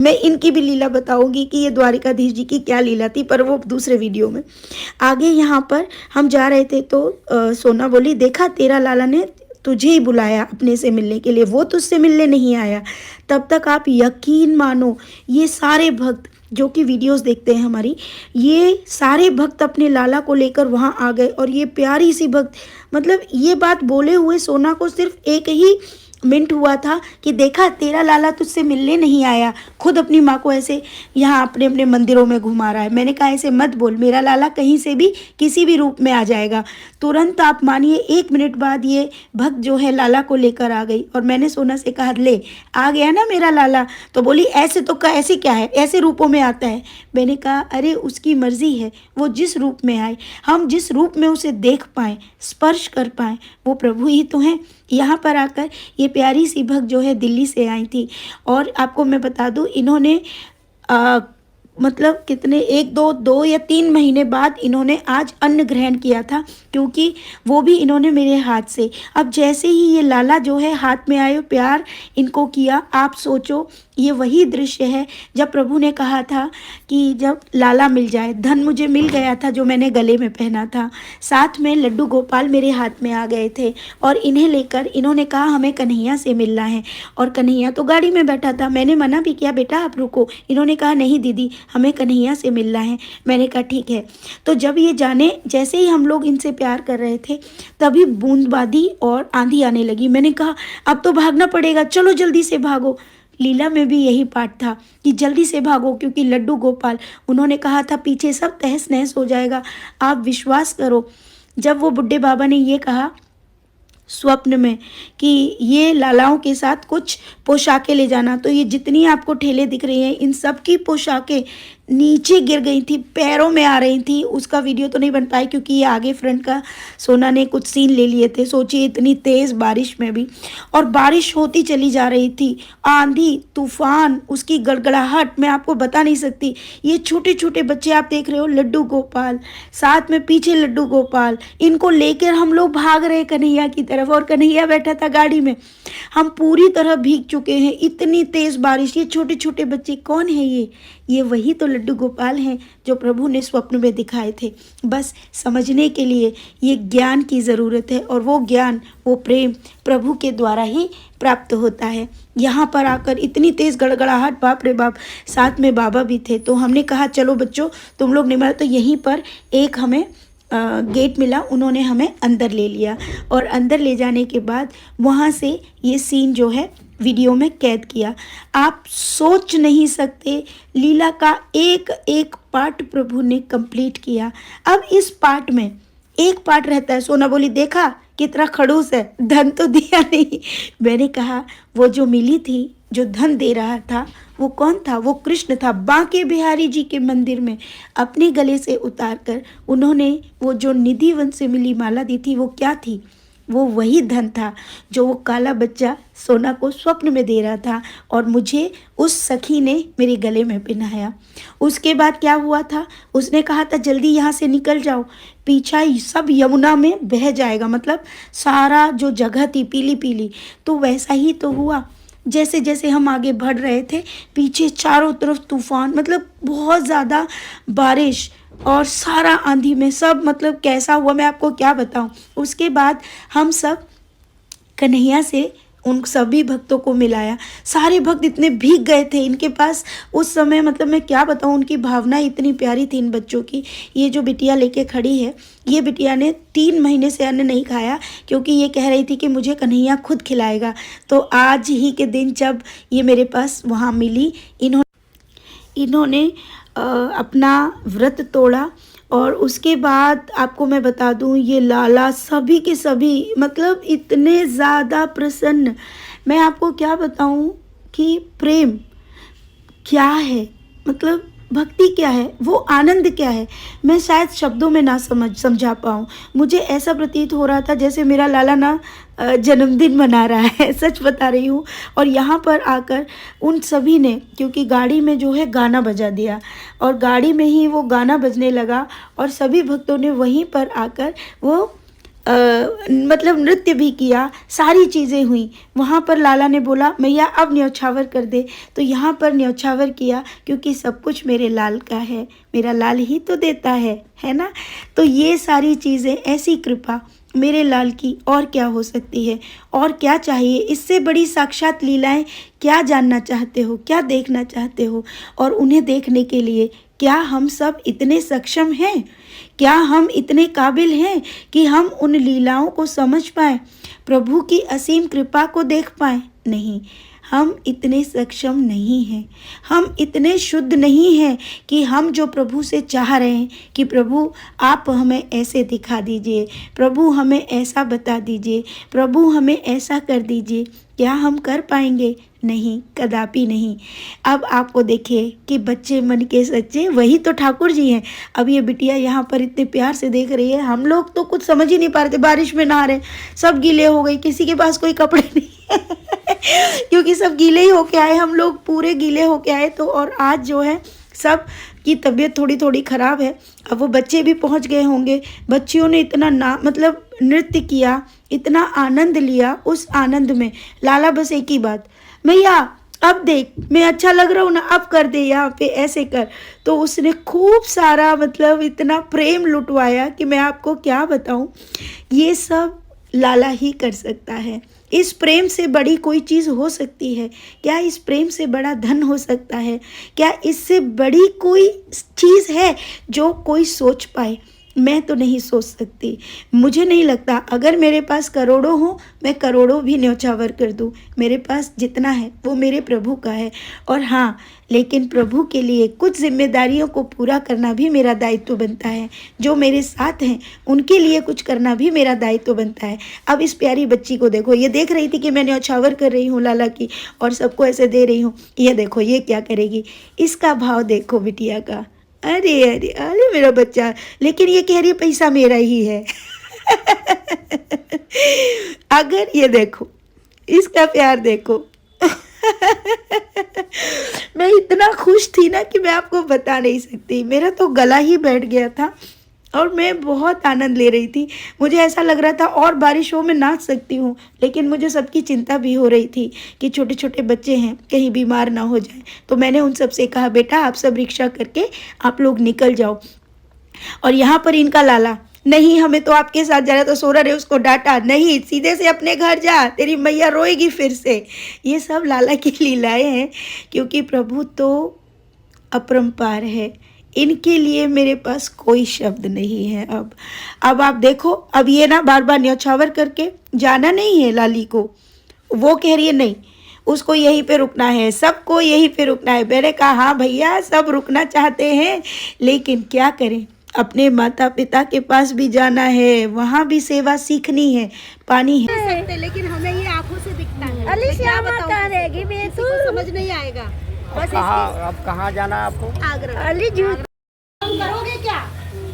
मैं इनकी भी लीला बताऊंगी कि ये द्वारिकाधीश जी की क्या लीला थी, पर वो दूसरे वीडियो में। आगे यहाँ पर हम जा रहे थे तो सोना बोली, देखा तेरा लाला ने तुझे ही बुलाया अपने से मिलने के लिए, वो तुझसे मिलने नहीं आया। तब तक आप यकीन मानो, ये सारे भक्त जो कि वीडियोस देखते हैं हमारी, ये सारे भक्त अपने लाला को लेकर वहाँ आ गए। और ये प्यारी सी भक्त, मतलब ये बात बोले हुए सोना को सिर्फ एक ही मिनट हुआ था कि देखा तेरा लाला तुझसे मिलने नहीं आया, खुद अपनी माँ को ऐसे यहाँ अपने अपने मंदिरों में घुमा रहा है। मैंने कहा ऐसे मत बोल, मेरा लाला कहीं से भी किसी भी रूप में आ जाएगा। तुरंत आप मानिए 1 मिनट बाद ये भक्त जो है लाला को लेकर आ गई। और मैंने सोना से कहा, ले आ गया ना मेरा लाला। तो बोली ऐसे तो ऐसे क्या है, ऐसे रूपों में आता है। मैंने कहा अरे उसकी मर्जी है, वो जिस रूप में आए, हम जिस रूप में उसे देख पाएँ, स्पर्श कर पाएँ, वो प्रभु ही तो हैं। यहाँ पर आकर ये प्यारी सी भक्त जो है दिल्ली से आई थी। और आपको मैं बता दूँ, इन्होंने मतलब कितने 1 2 2 या 3 महीने बाद इन्होंने आज अन्न ग्रहण किया था, क्योंकि वो भी इन्होंने मेरे हाथ से। अब जैसे ही ये लाला जो है हाथ में आए, प्यार इनको किया। आप सोचो ये वही दृश्य है जब प्रभु ने कहा था कि जब लाला मिल जाए। धन मुझे मिल गया था जो मैंने गले में पहना था, साथ में लड्डू गोपाल मेरे हाथ में आ गए थे। और इन्हें लेकर इन्होंने कहा हमें कन्हैया से मिलना है। और कन्हैया तो गाड़ी में बैठा था, मैंने मना भी किया, बेटा आप रुको। इन्होंने कहा नहीं दीदी, हमें कन्हैया से मिलना है। मैंने कहा ठीक है। तो जब ये जाने, जैसे ही हम लोग इनसे प्यार कर रहे थे, तभी बूंदबांदी और आंधी आने लगी। मैंने कहा अब तो भागना पड़ेगा, चलो जल्दी से भागो। लीला में भी यही पाठ था कि जल्दी से भागो, क्योंकि लड्डू गोपाल, उन्होंने कहा था पीछे सब तहस नहस हो जाएगा। आप विश्वास करो, जब वो बुड्ढे बाबा ने ये कहा स्वप्न में कि ये लालाओं के साथ कुछ पोशाकें ले जाना, तो ये जितनी आपको ठेले दिख रही हैं, इन सब की पोशाकें नीचे गिर गई थी, पैरों में आ रही थी। उसका वीडियो तो नहीं बन पाया क्योंकि ये आगे फ्रंट का सोना ने कुछ सीन ले लिए थे। सोचिए इतनी तेज़ बारिश में भी, और बारिश होती चली जा रही थी, आंधी तूफान, उसकी गड़गड़ाहट मैं आपको बता नहीं सकती। ये छोटे छोटे बच्चे आप देख रहे हो, लड्डू गोपाल, साथ में पीछे लड्डू गोपाल, इनको लेकर हम लोग भाग रहे कन्हैया की तरफ। और कन्हैया बैठा था गाड़ी में। हम पूरी तरह भीग चुके हैं, इतनी तेज़ बारिश। ये छोटे छोटे बच्चे कौन है? ये वही तो लड्डू गोपाल हैं जो प्रभु ने स्वप्न में दिखाए थे। बस समझने के लिए ये ज्ञान की ज़रूरत है, और वो ज्ञान, वो प्रेम प्रभु के द्वारा ही प्राप्त होता है। यहाँ पर आकर इतनी तेज़ गड़गड़ाहट, बाप रे बाप, साथ में बाबा भी थे। तो हमने कहा चलो बच्चों तुम लोग निमर। तो यहीं पर एक हमें गेट मिला, उन्होंने हमें अंदर ले लिया। और अंदर ले जाने के बाद वहाँ से ये सीन जो है वीडियो में कैद किया। आप सोच नहीं सकते, लीला का एक एक पार्ट प्रभु ने कंप्लीट किया। अब इस पार्ट में एक पार्ट रहता है। सोना बोली देखा कितना खड़ूस है, धन तो दिया नहीं। मैंने कहा वो जो मिली थी, जो धन दे रहा था, वो कौन था? वो कृष्ण था। बांके बिहारी जी के मंदिर में अपने गले से उतार कर उन्होंने वो जो निधि वन से मिली माला दी थी, वो क्या थी? वो वही धन था जो वो काला बच्चा सोना को स्वप्न में दे रहा था, और मुझे उस सखी ने मेरे गले में पहनाया। उसके बाद क्या हुआ था? उसने कहा था जल्दी यहाँ से निकल जाओ, पीछा सब यमुना में बह जाएगा, मतलब सारा जो जगह थी पीली पीली। तो वैसा ही तो हुआ। जैसे जैसे हम आगे बढ़ रहे थे, पीछे चारों तरफ तूफान, मतलब बहुत ज़्यादा बारिश, और सारा आंधी में सब, मतलब कैसा हुआ मैं आपको क्या बताऊं। उसके बाद हम सब कन्हैया से उन सभी भक्तों को मिलाया। सारे भक्त इतने भीग गए थे इनके पास उस समय, मतलब मैं क्या बताऊं, उनकी भावना इतनी प्यारी थी इन बच्चों की। ये जो बिटिया लेके खड़ी है, ये बिटिया ने 3 महीने से अन्न नहीं खाया, क्योंकि ये कह रही थी कि मुझे कन्हैया खुद खिलाएगा। तो आज ही के दिन जब ये मेरे पास वहाँ मिली, इन्होंने अपना व्रत तोड़ा। और उसके बाद आपको मैं बता दूं, ये लाला सभी के सभी, मतलब इतने ज़्यादा प्रसन्न। मैं आपको क्या बताऊं कि प्रेम क्या है, मतलब भक्ति क्या है, वो आनंद क्या है, मैं शायद शब्दों में ना समझा पाऊँ। मुझे ऐसा प्रतीत हो रहा था जैसे मेरा लाला ना जन्मदिन मना रहा है, सच बता रही हूँ। और यहाँ पर आकर उन सभी ने, क्योंकि गाड़ी में जो है गाना बजा दिया, और गाड़ी में ही वो गाना बजने लगा, और सभी भक्तों ने वहीं पर आकर वो मतलब नृत्य भी किया, सारी चीज़ें हुई। वहाँ पर लाला ने बोला मैया अब न्यौछावर कर दे, तो यहाँ पर न्यौछावर किया क्योंकि सब कुछ मेरे लाल का है, मेरा लाल ही तो देता है ना। तो ये सारी चीज़ें, ऐसी कृपा मेरे लाल की और क्या हो सकती है, और क्या चाहिए इससे बड़ी साक्षात लीलाएं। क्या जानना चाहते हो, क्या देखना चाहते हो? और उन्हें देखने के लिए क्या हम सब इतने सक्षम हैं? क्या हम इतने काबिल हैं कि हम उन लीलाओं को समझ पाएँ, प्रभु की असीम कृपा को देख पाएँ? नहीं, हम इतने सक्षम नहीं हैं, हम इतने शुद्ध नहीं हैं कि हम जो प्रभु से चाह रहे हैं कि प्रभु आप हमें ऐसे दिखा दीजिए, प्रभु हमें ऐसा बता दीजिए, प्रभु हमें ऐसा कर दीजिए, क्या हम कर पाएंगे? नहीं, कदापि नहीं। अब आपको देखिए कि बच्चे मन के सच्चे वही तो ठाकुर जी हैं। अब ये बिटिया यहाँ पर इतने प्यार से देख रही है, हम लोग तो कुछ समझ ही नहीं पा रहे थे, बारिश में नहा रहे, सब गीले हो गई, किसी के पास कोई कपड़े नहीं क्योंकि सब गीले ही होके आए, हम लोग पूरे गीले होके आए। तो और आज जो है सब की तबीयत थोड़ी थोड़ी ख़राब है। अब वो बच्चे भी पहुंच गए होंगे, बच्चियों ने इतना मतलब नृत्य किया, इतना आनंद लिया। उस आनंद में लाला बस एक ही बात, मैया अब देख मैं अच्छा लग रहा हूँ ना, अब कर दे यहाँ पे ऐसे कर। तो उसने खूब सारा मतलब इतना प्रेम लुटवाया कि मैं आपको क्या बताऊँ। ये सब लाला ही कर सकता है। इस प्रेम से बड़ी कोई चीज़ हो सकती है क्या? इस प्रेम से बड़ा धन हो सकता है क्या? इससे बड़ी कोई चीज़ है जो कोई सोच पाए? मैं तो नहीं सोच सकती। मुझे नहीं लगता अगर मेरे पास करोड़ों हो, मैं करोड़ों भी न्यौछावर कर दूँ। मेरे पास जितना है वो मेरे प्रभु का है। और हाँ, लेकिन प्रभु के लिए कुछ जिम्मेदारियों को पूरा करना भी मेरा दायित्व बनता है। जो मेरे साथ हैं उनके लिए कुछ करना भी मेरा दायित्व बनता है। अब इस प्यारी बच्ची को देखो, ये देख रही थी कि मैं न्यौछावर कर रही हूँ लाला की और सबको ऐसे दे रही हूँ। ये देखो ये क्या करेगी, इसका भाव देखो बिटिया का। अरे अरे अरे मेरा बच्चा, लेकिन ये कह रही है पैसा मेरा ही है अगर ये देखो, इसका प्यार देखो मैं इतना खुश थी ना कि मैं आपको बता नहीं सकती। मेरा तो गला ही बैठ गया था और मैं बहुत आनंद ले रही थी। मुझे ऐसा लग रहा था और बारिश हो मैं नाच सकती हूँ, लेकिन मुझे सबकी चिंता भी हो रही थी कि छोटे छोटे बच्चे हैं, कहीं बीमार ना हो जाए। तो मैंने उन सब से कहा बेटा आप सब रिक्शा करके आप लोग निकल जाओ। और यहाँ पर इनका लाला, नहीं हमें तो आपके साथ जाना। तो सोरा ने उसको डांटा, नहीं सीधे से अपने घर जा, तेरी मैया रोएगी फिर से। ये सब लाला की लीलाएँ हैं, क्योंकि प्रभु तो अपरंपार है। इनके लिए मेरे पास कोई शब्द नहीं है। अब आप देखो, अब ये ना बार बार न्यौछावर करके जाना नहीं है लाली को। वो कह रही है नहीं, उसको यहीं पे रुकना है, सबको यहीं पे रुकना है। मैंने कहा हाँ भैया सब रुकना चाहते हैं, लेकिन क्या करें, अपने माता पिता के पास भी जाना है, वहाँ भी सेवा सीखनी है, पानी है। लेकिन हमें ये आंखों से दिखता है। अली श्यामा रहेगी समझ नहीं आएगा। बस अब कहाँ जाना है आपको? आगरा। अली जूत कम करोगे क्या?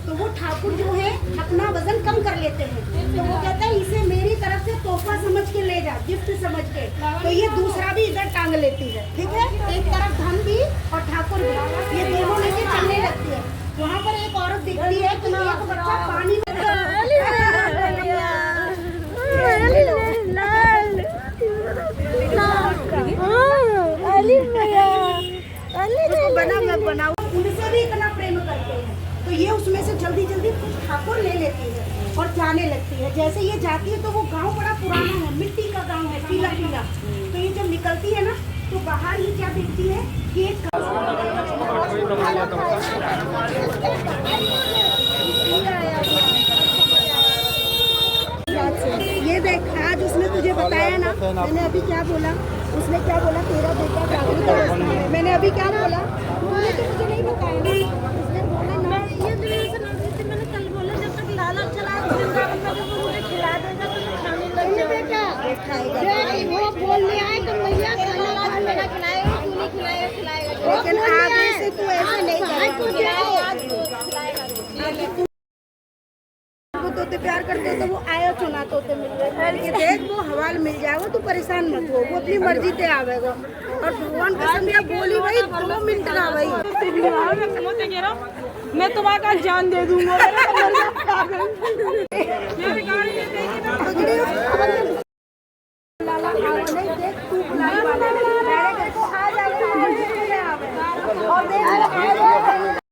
तो वो ठाकुर जो है अपना वजन कम कर लेते हैं। तो वो कहता है इसे मेरी तरफ से तोहफा समझ के ले जा, गिफ्ट समझ के। तो ये दूसरा भी इधर टांग लेती है, ठीक है। एक तरफ धन भी और ठाकुर भी, ये दोनों लेके चलने लगती है। वहाँ पर एक औरत दिखती है कि एक बच्चा पानी में बनाओ, उनसे भी इतना प्रेम करते हैं। तो ये उसमें से जल्दी जल्दी कुछ ठाकुर ले लेती है और जाने लगती है। जैसे ये जाती है तो वो गांव बड़ा पुराना है, मिट्टी का गांव है, पीला पीला। तो ये जब निकलती है ना तो बाहर ही क्या दिखती है कि एक ये देख, आज उसने तुझे बताया ना, मैंने अभी क्या बोला, उसने क्या बोला, तेरा बेटा जागरूक है। मैंने अभी क्या बोला, तूने तो मुझे नहीं बताया ना। उसने बोला ना, ये मैंने कल बोला जब तक लाला चला वृंदावन में जब वो मुझे खिला देगा तो मैं खाने लग जाऊंगी। बेटा वो बोलने आए तो मैया खाना खिलाएगा, तू नहीं खिलाएगा, खिलाएगा। लेकिन आगे से तू ऐसे नहीं करेगा। तोते प्यार करते हो तो वो आयो चुना तोते मिल गए। देख वो हवाल मिल जाएगा, तू परेशान मत हो, वो अपनी मर्जी से आवेगा। और भगवान कसम दिया बोली भाई 2 मिनट ना भाई मैं तुम्हारा जान दे दूंगा। लाला नहीं देख तू बुलाई वाले मैंने तेरे को आ जाएगा और देख